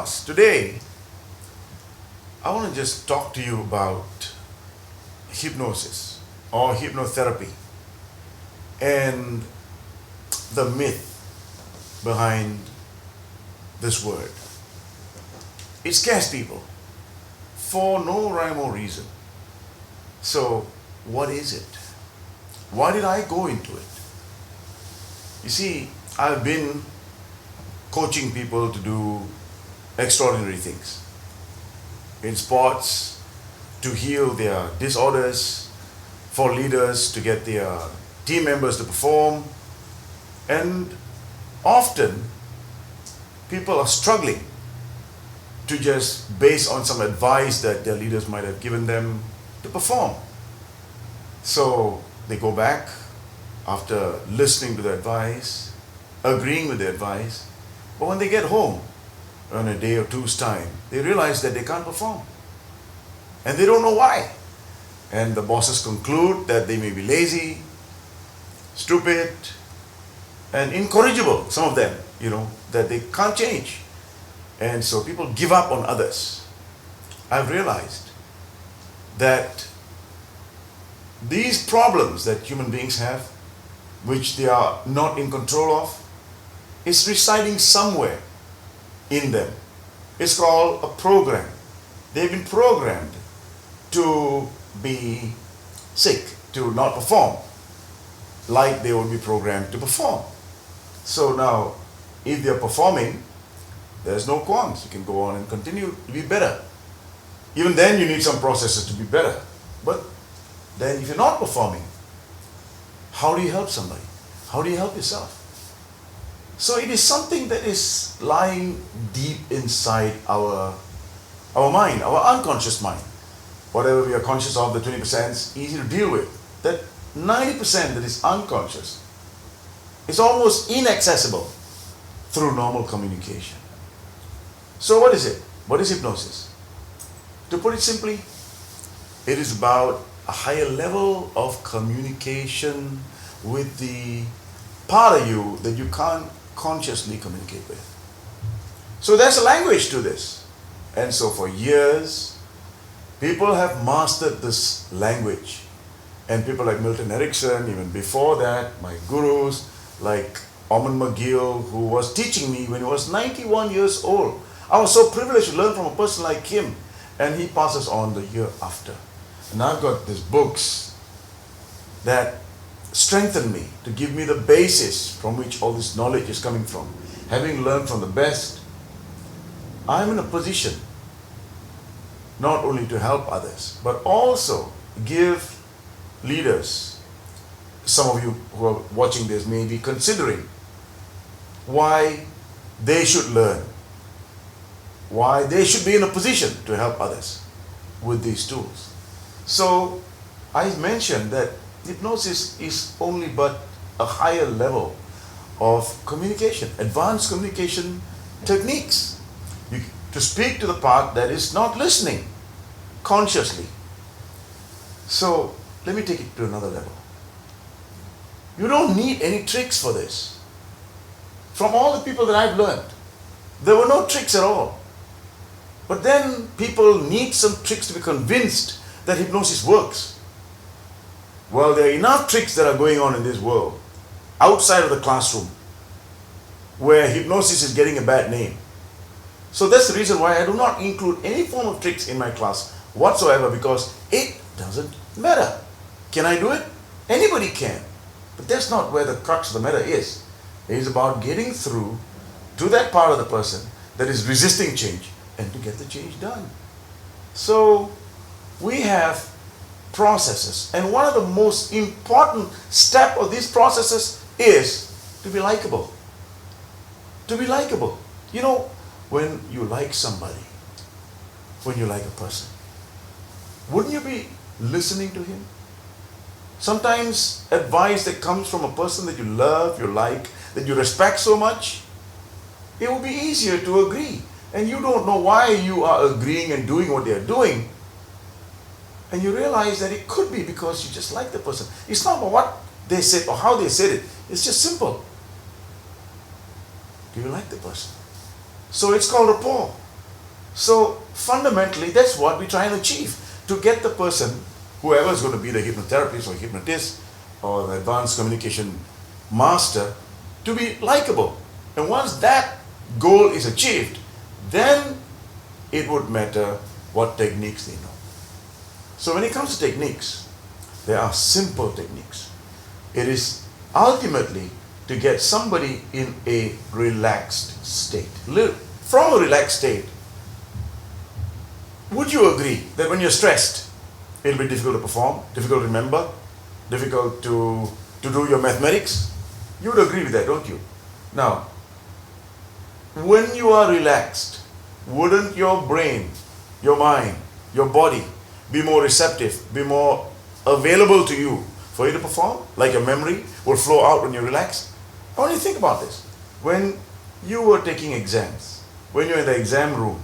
CoachVas. Today, I want to just talk to you about hypnosis or hypnotherapy and the myth behind this word. It scares people for no rhyme or reason. So, what is it? Why did I go into it? You see, I've been coaching people to do extraordinary things. In sports, to heal their disorders, for leaders to get their team members to perform. And often, people are struggling to just base on some advice that their leaders might have given them to perform. So they go back after listening to the advice, agreeing with the advice, but when they get home in a day or two's time, they realize that they can't perform. And they don't know why. And the bosses conclude that they may be lazy, stupid, and incorrigible, some of them, that they can't change. And so people give up on others. I've realized that these problems that human beings have, which they are not in control of, is residing somewhere in them. It's called a program. They've been programmed to be sick, to not perform, like they would be programmed to perform. So now, if they're performing, there's no qualms. You can go on and continue to be better. Even then, you need some processes to be better. But then, if you're not performing, how do you help somebody? How do you help yourself? So it is something that is lying deep inside our mind, our unconscious mind. Whatever we are conscious of, the 20% is easy to deal with. That 90% that is unconscious is almost inaccessible through normal communication. So what is it? What is hypnosis? To put it simply, it is about a higher level of communication with the part of you that you can't consciously communicate with. So there's a language to this. And so for years, people have mastered this language. And people like Milton Erickson, even before that, my gurus like Oman McGill, who was teaching me when he was 91 years old. I was so privileged to learn from a person like him. And he passes on the year after. And I've got these books that strengthen me, to give me the basis from which all this knowledge is coming from. Having learned from the best, I'm in a position not only to help others, but also give leaders, some of you who are watching this may be considering why they should learn, why they should be in a position to help others with these tools. So I mentioned that hypnosis is only but a higher level of communication, advanced communication techniques. To speak to the part that is not listening consciously. So let me take it to another level. You don't need any tricks for this. From all the people that I've learned, there were no tricks at all. But then people need some tricks to be convinced that hypnosis works. Well, there are enough tricks that are going on in this world, outside of the classroom, where hypnosis is getting a bad name. So that's the reason why I do not include any form of tricks in my class whatsoever, because it doesn't matter. Can I do it? Anybody can. But that's not where the crux of the matter is. It is about getting through to that part of the person that is resisting change and to get the change done. So we have processes, and one of the most important steps of these processes is to be likable. To be likable. When you like somebody, when you like a person, wouldn't you be listening to him? Sometimes advice that comes from a person that you love, you like, that you respect so much, it will be easier to agree. And you don't know why you are agreeing and doing what they are doing. And you realize that it could be because you just like the person. It's not about what they said or how they said it. It's just simple. Do you like the person? So it's called rapport. So fundamentally, that's what we try and achieve, to get the person, whoever is going to be the hypnotherapist or hypnotist or the advanced communication master, to be likable. And once that goal is achieved, then it would matter what techniques they know. So when it comes to techniques, there are simple techniques. It is ultimately to get somebody in a relaxed state. From a relaxed state, would you agree that when you're stressed, it'll be difficult to perform, difficult to remember, difficult to do your mathematics? You would agree with that, don't you? Now, when you are relaxed, wouldn't your brain, your mind, your body be more receptive, be more available to you for you to perform? Like your memory will flow out when you're relaxed? I want you to think about this. When you were taking exams, when you're in the exam room,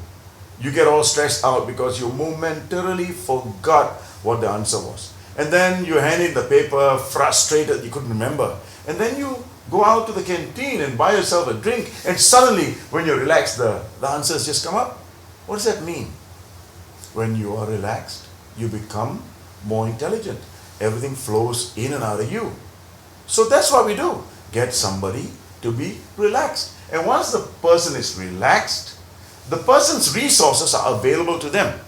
you get all stressed out because you momentarily forgot what the answer was. And then you hand in the paper, frustrated, you couldn't remember. And then you go out to the canteen and buy yourself a drink, and suddenly, when you're relaxed, the answers just come up. What does that mean? When you are relaxed, you become more intelligent. Everything flows in and out of you. So that's what we do. Get somebody to be relaxed. And once the person is relaxed, the person's resources are available to them.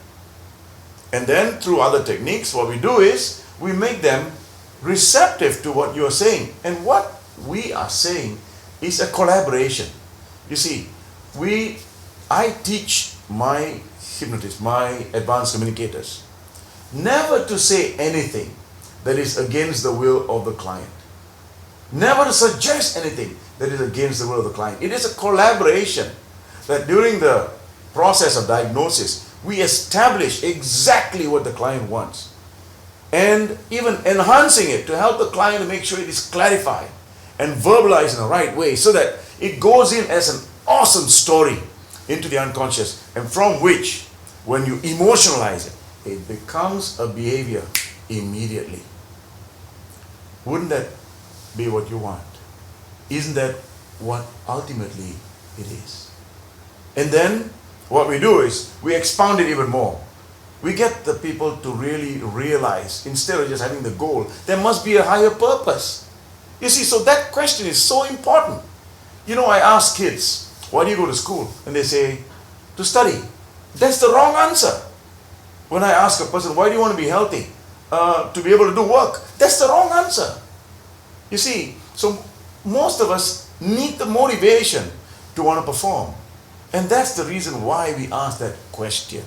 And then through other techniques, what we do is we make them receptive to what you're saying. And what we are saying is a collaboration. You see, I teach my hypnotists, my advanced communicators, never to say anything that is against the will of the client. Never to suggest anything that is against the will of the client. It is a collaboration that during the process of diagnosis, we establish exactly what the client wants, and even enhancing it to help the client to make sure it is clarified and verbalized in the right way, so that it goes in as an awesome story into the unconscious, and from which, when you emotionalize it, it becomes a behavior immediately. Wouldn't that be what you want? Isn't that what ultimately it is? And then what we do is we expound it even more. We get the people to really realize, instead of just having the goal, there must be a higher purpose. You see, so that question is so important. You know, I ask kids, why do you go to school? And they say, to study. That's the wrong answer. When I ask a person, why do you want to be healthy? To be able to do work. That's the wrong answer. You see, so most of us need the motivation to want to perform. And that's the reason why we ask that question,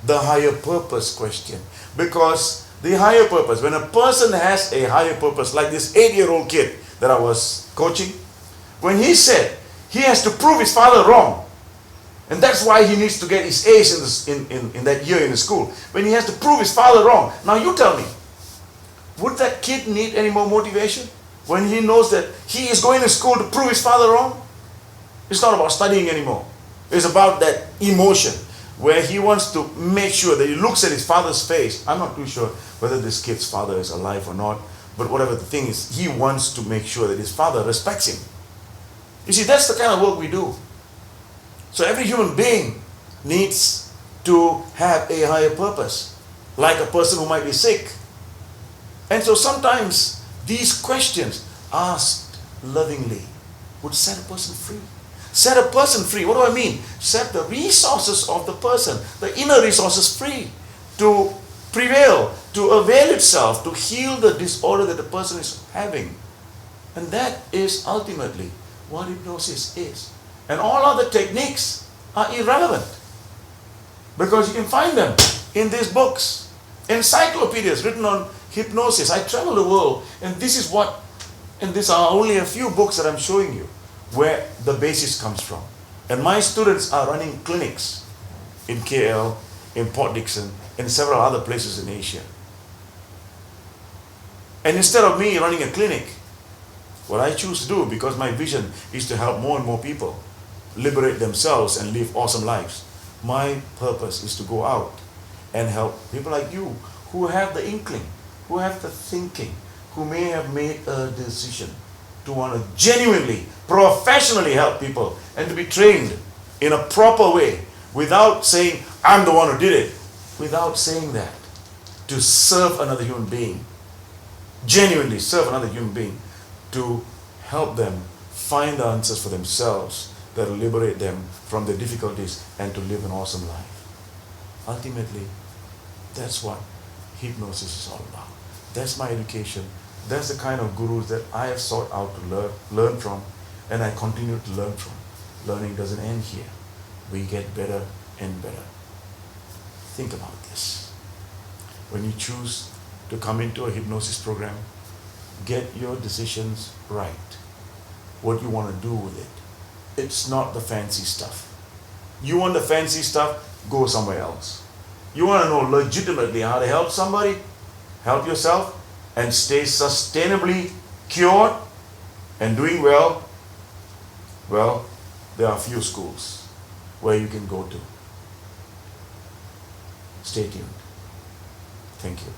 the higher purpose question. Because the higher purpose, when a person has a higher purpose, like this 8-year-old kid that I was coaching, when he said he has to prove his father wrong, and that's why he needs to get his A's in that year in the school, when he has to prove his father wrong. Now you tell me, would that kid need any more motivation when he knows that he is going to school to prove his father wrong? It's not about studying anymore. It's about that emotion where he wants to make sure that he looks at his father's face. I'm not too sure whether this kid's father is alive or not, but whatever the thing is, he wants to make sure that his father respects him. You see, that's the kind of work we do. So every human being needs to have a higher purpose, like a person who might be sick. And so sometimes these questions asked lovingly would set a person free. Set a person free. What do I mean? Set the resources of the person, the inner resources free to prevail, to avail itself, to heal the disorder that the person is having. And that is ultimately what hypnosis is. And all other techniques are irrelevant, because you can find them in these books, encyclopedias written on hypnosis. I travel the world, and these are only a few books that I'm showing you where the basis comes from. And my students are running clinics in KL, in Port Dickson, and several other places in Asia. And instead of me running a clinic, what I choose to do, because my vision is to help more and more people liberate themselves and live awesome lives, my purpose is to go out and help people like you who have the inkling, who have the thinking, who may have made a decision to want to genuinely, professionally help people, and to be trained in a proper way without saying, I'm the one who did it, without saying that, to serve another human being, genuinely serve another human being, to help them find the answers for themselves that will liberate them from their difficulties and to live an awesome life. Ultimately, that's what hypnosis is all about. That's my education. That's the kind of gurus that I have sought out to learn from, and I continue to learn from. Learning doesn't end here. We get better and better. Think about this. When you choose to come into a hypnosis program, get your decisions right. What you want to do with it. It's not the fancy stuff. You want the fancy stuff, go somewhere else. You want to know legitimately how to help somebody, help yourself, and stay sustainably cured and doing well, well, there are a few schools where you can go to. Stay tuned. Thank you.